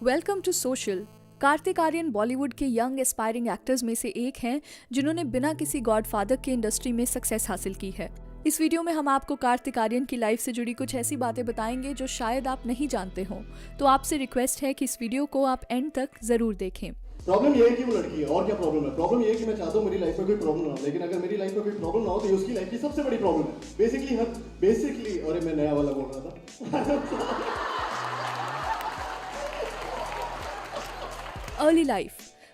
Welcome to social. Kartik Aaryan Bollywood के young aspiring actors में से एक हैं जिन्होंने बिना किसी गॉडफादर के इंडस्ट्री में सक्सेस हासिल की है। इस वीडियो में हम आपको कार्तिक आर्यन की लाइफ से जुड़ी कुछ ऐसी बातें बताएंगे जो शायद आप नहीं जानते हो। तो आपसे रिक्वेस्ट है कि इस वीडियो को आप एंड तक जरूर देखें। प्रॉब्लम ये है कि वो लड़की है और क्या प्रॉब्लम है? प्रॉब्लम ये है कि मैं चाहता हूँ मेरी लाइफ में कोई प्रॉब्लम ना हो, लेकिन अगर मेरी लाइफ में कोई प्रॉब्लम ना हो तो ये उसकी लाइफ की सबसे बड़ी प्रॉब्लम है। बेसिकली अरे मैं नया वाला बोल रहा था। Early life.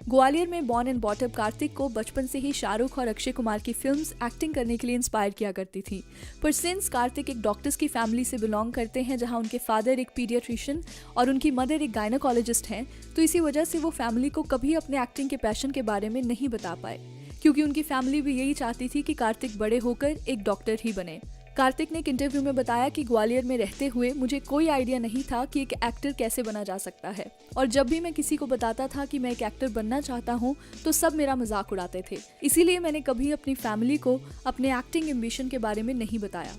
ग्वालियर में born and bought up Kartik को बचपन से ही शाहरुख और अक्षय कुमार की फिल्म्स एक्टिंग करने के लिए इंस्पायर किया करती थी। पर सिंस कार्तिक एक डॉक्टर्स की फैमिली से बिलोंग करते हैं जहां उनके फादर एक पीडियाट्रिशियन और उनकी मदर एक गायनोकोलॉजिस्ट हैं, तो इसी वजह से वो फैमिली को कभी अपने एक्टिंग के पैशन के बारे में नहीं बता पाए, क्योंकि उनकी फैमिली भी यही चाहती थी कि कार्तिक बड़े होकर एक डॉक्टर ही बने। कार्तिक ने एक इंटरव्यू में बताया कि ग्वालियर में रहते हुए मुझे कोई आइडिया नहीं था कि एक एक्टर कैसे बना जा सकता है, और जब भी मैं किसी को बताता था कि मैं एक एक्टर बनना चाहता हूँ तो सब मेरा मजाक उड़ाते थे। इसीलिए मैंने कभी अपनी फैमिली को अपने एक्टिंग एम्बिशन के बारे में नहीं बताया।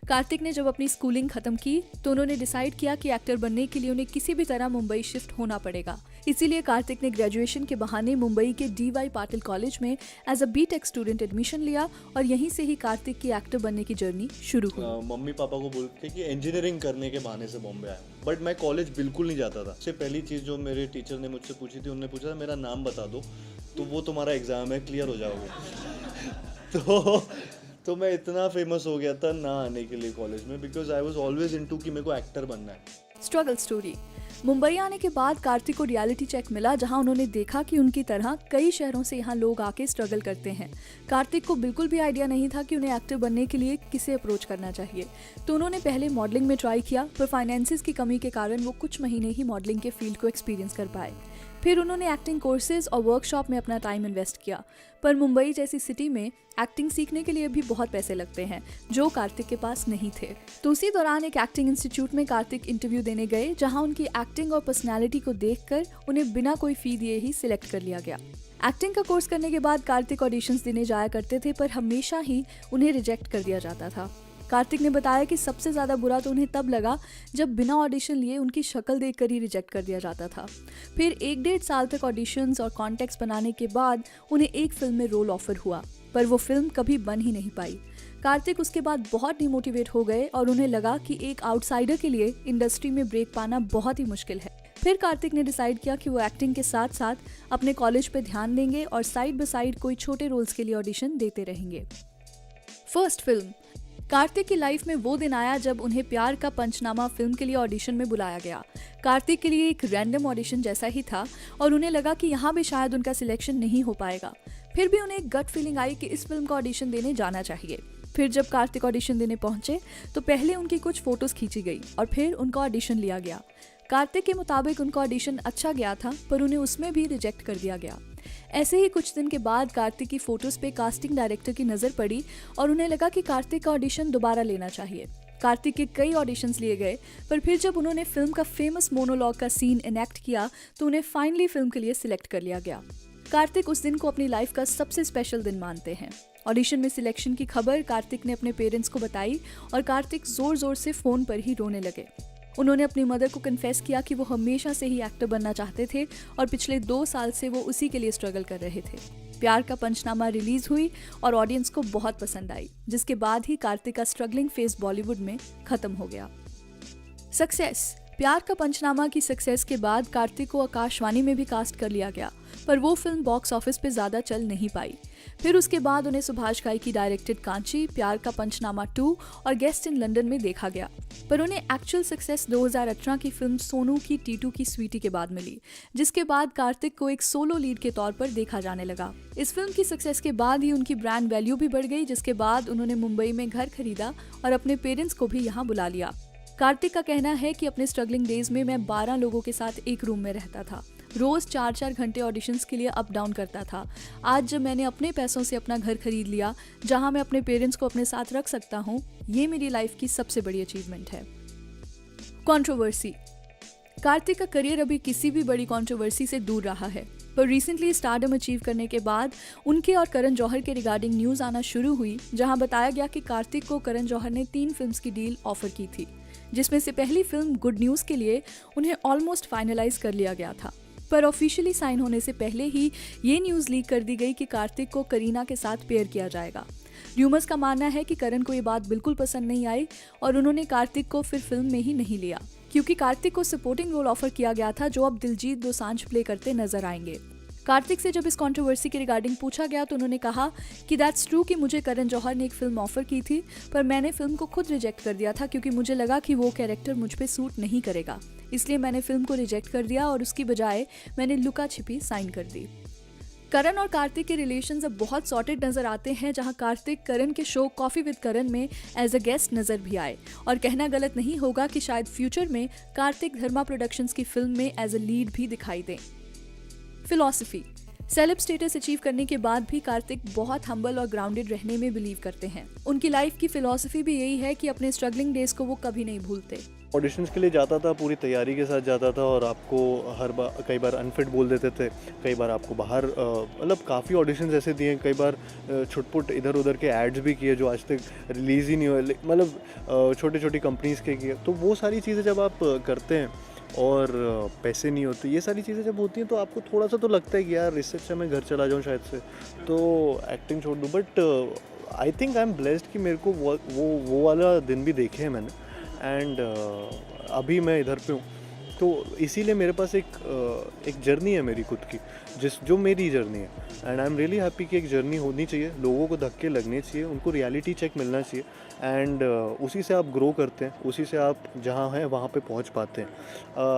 कार्तिक ने जब अपनी स्कूलिंग खत्म की तो उन्होंने डिसाइड किया कि एक्टर बनने के लिए उन्हें किसी भी तरह मुंबई शिफ्ट होना पड़ेगा। इसीलिए कार्तिक ने ग्रेजुएशन के बहाने मुंबई के DY पाटिल कॉलेज में as a BTech student admission लिया और यहीं से ही कार्तिक की एक्टर बनने की जर्नी शुरू हुई। मम्मी पापा को बोल के कि इंजीनियरिंग करने के बहाने से बॉम्बे आया, बट मैं कॉलेज बिल्कुल नहीं जाता था। सबसे पहली चीज़ जो मेरे टीचर ने मुझसे पूछी थी, उन्होंने पूछा था मेरा नाम बता दो तो वो तुम्हारा एग्जाम है, क्लियर हो जाओगे। तो मैं इतना फेमस हो गया था ना आने के लिए कॉलेज में, because I was always into कि मेरे को एक्टर बनना है। Struggle story. मुंबई आने के बाद कार्तिक को रियलिटी चेक मिला जहां उन्होंने देखा कि उनकी तरह कई शहरों से यहाँ लोग आके स्ट्रगल करते हैं। कार्तिक को बिल्कुल भी आइडिया नहीं था कि उन्हें एक्टर बनने के लिए किसे अप्रोच करना चाहिए, तो उन्होंने पहले मॉडलिंग में ट्राई किया, पर फाइनेंसिस की कमी के कारण वो कुछ महीने ही मॉडलिंग के फील्ड को एक्सपीरियंस कर पाए। फिर उन्होंने एक्टिंग कोर्सेज और वर्कशॉप में अपना टाइम इन्वेस्ट किया, पर मुंबई जैसी सिटी में एक्टिंग सीखने के लिए भी बहुत पैसे लगते हैं जो कार्तिक के पास नहीं थे। तो उसी दौरान एक एक्टिंग इंस्टीट्यूट में कार्तिक इंटरव्यू देने गए जहां उनकी एक्टिंग और पर्सनैलिटी को देखकर उन्हें बिना कोई फी दिए ही सिलेक्ट कर लिया गया। एक्टिंग का कोर्स करने के बाद कार्तिक ऑडिशंस देने जाया करते थे, पर हमेशा ही उन्हें रिजेक्ट कर दिया जाता था। कार्तिक ने बताया कि सबसे ज़्यादा बुरा तो उन्हें तब लगा जब बिना ऑडिशन लिए उनकी शक्ल देखकर ही रिजेक्ट कर दिया जाता था। फिर 1-1.5 साल तक ऑडिशंस और कॉन्टेक्ट्स बनाने के बाद उन्हें एक फिल्म में रोल ऑफर हुआ, पर वो फिल्म कभी बन ही नहीं पाई। कार्तिक उसके बाद बहुत डिमोटिवेट हो गए और उन्हें लगा कि एक आउटसाइडर के लिए इंडस्ट्री में ब्रेक पाना बहुत ही मुश्किल है। फिर कार्तिक ने डिसाइड किया कि वो एक्टिंग के साथ साथ अपने कॉलेज पे ध्यान देंगे और साइड बाय साइड कोई छोटे रोल्स के लिए ऑडिशन देते रहेंगे। First film. कार्तिक की लाइफ में वो दिन आया जब उन्हें प्यार का पंचनामा फिल्म के लिए ऑडिशन में बुलाया गया। कार्तिक के लिए एक रैंडम ऑडिशन जैसा ही था और उन्हें लगा कि यहाँ भी शायद उनका सिलेक्शन नहीं हो पाएगा। फिर भी उन्हें एक गट फीलिंग आई कि इस फिल्म का ऑडिशन देने जाना चाहिए। फिर जब कार्तिक ऑडिशन देने पहुंचे तो पहले उनकी कुछ फोटोज खींची गई और फिर उनका ऑडिशन लिया गया। कार्तिक के मुताबिक उनका ऑडिशन अच्छा गया था, पर उन्हें उसमें भी रिजेक्ट कर दिया गया। ऐसे ही कुछ दिन के बाद कार्तिक की फोटोज पे कास्टिंग डायरेक्टर की नज़र पड़ी और उन्हें लगा कि कार्तिक का ऑडिशन दोबारा लेना चाहिए। कार्तिक के कई ऑडिशंस लिए गए, पर फिर जब उन्होंने फिल्म का फेमस मोनोलॉग का सीन इनेक्ट किया तो उन्हें फाइनली फिल्म के लिए सिलेक्ट कर लिया गया। कार्तिक उस दिन को अपनी लाइफ का सबसे स्पेशल दिन मानते हैं। ऑडिशन में सिलेक्शन की खबर कार्तिक ने अपने पेरेंट्स को बताई और कार्तिक जोर जोर से फोन पर ही रोने लगे। उन्होंने अपनी मदर को कन्फेस किया कि वो हमेशा से ही एक्टर बनना चाहते थे और पिछले 2 साल से वो उसी के लिए स्ट्रगल कर रहे थे। प्यार का पंचनामा रिलीज हुई और ऑडियंस को बहुत पसंद आई, जिसके बाद ही कार्तिक का स्ट्रगलिंग फेज बॉलीवुड में खत्म हो गया। सक्सेस। प्यार का पंचनामा की सक्सेस के बाद कार्तिक को आकाशवाणी में भी कास्ट कर लिया गया, पर वो फिल्म बॉक्स ऑफिस पे ज़्यादा चल नहीं पाई। फिर उसके बाद उन्हें सुभाष घई की डायरेक्टेड कांची, प्यार का पंचनामा 2 और गेस्ट इन लंदन में देखा गया, पर उन्हें एक्चुअल सक्सेस 2018 की फिल्म सोनू की टीटू की स्वीटी के बाद मिली, जिसके बाद कार्तिक को एक सोलो लीड के तौर पर देखा जाने लगा। इस फिल्म की सक्सेस के बाद ही उनकी ब्रांड वैल्यू भी बढ़ गई, जिसके बाद उन्होंने मुंबई में घर खरीदा और अपने पेरेंट्स को भी यहाँ बुला लिया। कार्तिक का कहना है कि अपने स्ट्रगलिंग डेज में मैं 12 लोगों के साथ एक रूम में रहता था, रोज 4-4 घंटे ऑडिशंस के लिए अप डाउन करता था। आज जब मैंने अपने पैसों से अपना घर खरीद लिया जहां मैं अपने पेरेंट्स को अपने साथ रख सकता हूं, ये मेरी लाइफ की सबसे बड़ी अचीवमेंट है। कंट्रोवर्सी। कार्तिक का करियर अभी किसी भी बड़ी कंट्रोवर्सी से दूर रहा है, पर रिसेंटली स्टारडम अचीव करने के बाद उनके और करण जौहर के रिगार्डिंग न्यूज़ आना शुरू हुई, जहां बताया गया कि कार्तिक को करण जौहर ने 3 फिल्म्स की डील ऑफर की थी। जिसमें से पहली फिल्म गुड न्यूज़ के लिए उन्हें ऑलमोस्ट फाइनलाइज कर लिया गया था। पर ऑफिशियली साइन होने से पहले ही ये न्यूज़ लीक कर दी गई कि कार्तिक को करीना के साथ पेयर किया जाएगा। र्यूमर्स का मानना है कि करण को ये बात बिल्कुल पसंद नहीं आई और उन्होंने कार्तिक को फिर फिल्म में ही नहीं लिया, क्योंकि कार्तिक को सपोर्टिंग रोल ऑफर किया गया था जो अब दिलजीत दोसांझ प्ले करते नजर आएंगे। कार्तिक से जब इस कंट्रोवर्सी के रिगार्डिंग पूछा गया तो उन्होंने कहा कि दैट्स ट्रू कि मुझे करण जौहर ने एक फिल्म ऑफर की थी, पर मैंने फिल्म को खुद रिजेक्ट कर दिया था क्योंकि मुझे लगा कि वो कैरेक्टर मुझ पे सूट नहीं करेगा, इसलिए मैंने फिल्म को रिजेक्ट कर दिया और उसकी बजाय मैंने लुका छिपी साइन कर दी। करण और कार्तिक के रिलेशंस अब बहुत सॉर्टेड नजर आते हैं, जहां कार्तिक करण के शो कॉफी विद करण में एज अ गेस्ट नजर भी आए और कहना गलत नहीं होगा कि शायद फ्यूचर में कार्तिक धर्मा प्रोडक्शंस की फिल्म में एज अ लीड भी दिखाई दें। फिलॉसफी। सेलेब स्टेटस अचीव करने के बाद भी कार्तिक बहुत हम्बल और ग्राउंडेड रहने में बिलीव करते हैं। उनकी लाइफ की फिलॉसफी भी यही है कि अपने स्ट्रगलिंग डेज को वो कभी नहीं भूलते। ऑडिशंस के लिए जाता था, पूरी तैयारी के साथ जाता था और आपको हर बार कई बार अनफिट बोल देते थे, कई बार आपको बाहर मतलब काफ़ी ऑडिशंस ऐसे दिए, कई बार छुटपुट इधर उधर के एड्स भी किए जो आज तक रिलीज़ ही नहीं हुए, मतलब छोटी छोटी कंपनीज़ के किए। तो वो सारी चीज़ें जब आप करते हैं और पैसे नहीं होते, ये सारी चीज़ें जब होती हैं तो आपको थोड़ा सा तो लगता है कि यार इससे अच्छा मैं घर चला जाऊँ शायद से, तो एक्टिंग छोड़ दूँ। But I think I am blessed कि मेरे को वो वाला दिन भी देखे हैं मैंने, एंड अभी मैं इधर पे हूँ, तो इसीलिए मेरे पास एक जर्नी है मेरी खुद की, जो मेरी जर्नी है, and I am really happy कि एक जर्नी होनी चाहिए, लोगों को धक्के लगने चाहिए, उनको रियलिटी चेक मिलना चाहिए, एंड उसी से आप ग्रो करते हैं, उसी से आप जहाँ हैं वहाँ पे पहुँच पाते हैं।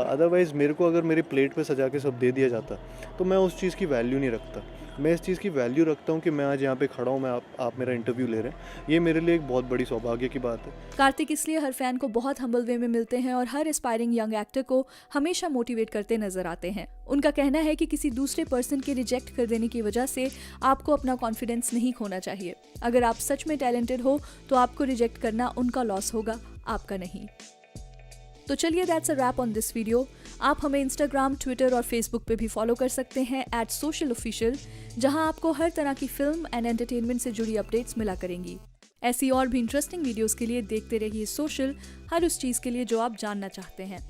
अदरवाइज़ मेरे को अगर मेरी प्लेट पे सजा के सब दे दिया जाता तो मैं उस चीज़ की वैल्यू नहीं रखता। मैं इस चीज़ की वैल्यू रखता हूँ कि मैं आज यहाँ पे खड़ा हूँ, मैं आप मेरा इंटरव्यू ले रहे हैं, ये मेरे लिए एक बहुत बड़ी सौभाग्य की बात है। कार्तिक इसलिए हर फैन को बहुत हम्बल वे में मिलते हैं और हर एस्पायरिंग यंग एक्टर को हमेशा मोटिवेट करते नजर आते हैं। उनका कहना है कि किसी दूसरे पर्सन के रिजेक्ट कर देने की वजह से आपको अपना कॉन्फिडेंस नहीं खोना चाहिए। अगर आप सच में टैलेंटेड हो तो आपको रिजेक्ट करना उनका लॉस होगा, आपका नहीं। तो चलिए that's a wrap on this video. आप हमें इंस्टाग्राम, ट्विटर और फेसबुक पे भी फॉलो कर सकते हैं @socialofficial, जहां आपको हर तरह की फिल्म एंड एंटरटेनमेंट से जुड़ी अपडेट्स मिला करेंगी। ऐसी और भी इंटरेस्टिंग वीडियोस के लिए देखते रहिए सोशल, हर उस चीज़ के लिए जो आप जानना चाहते हैं।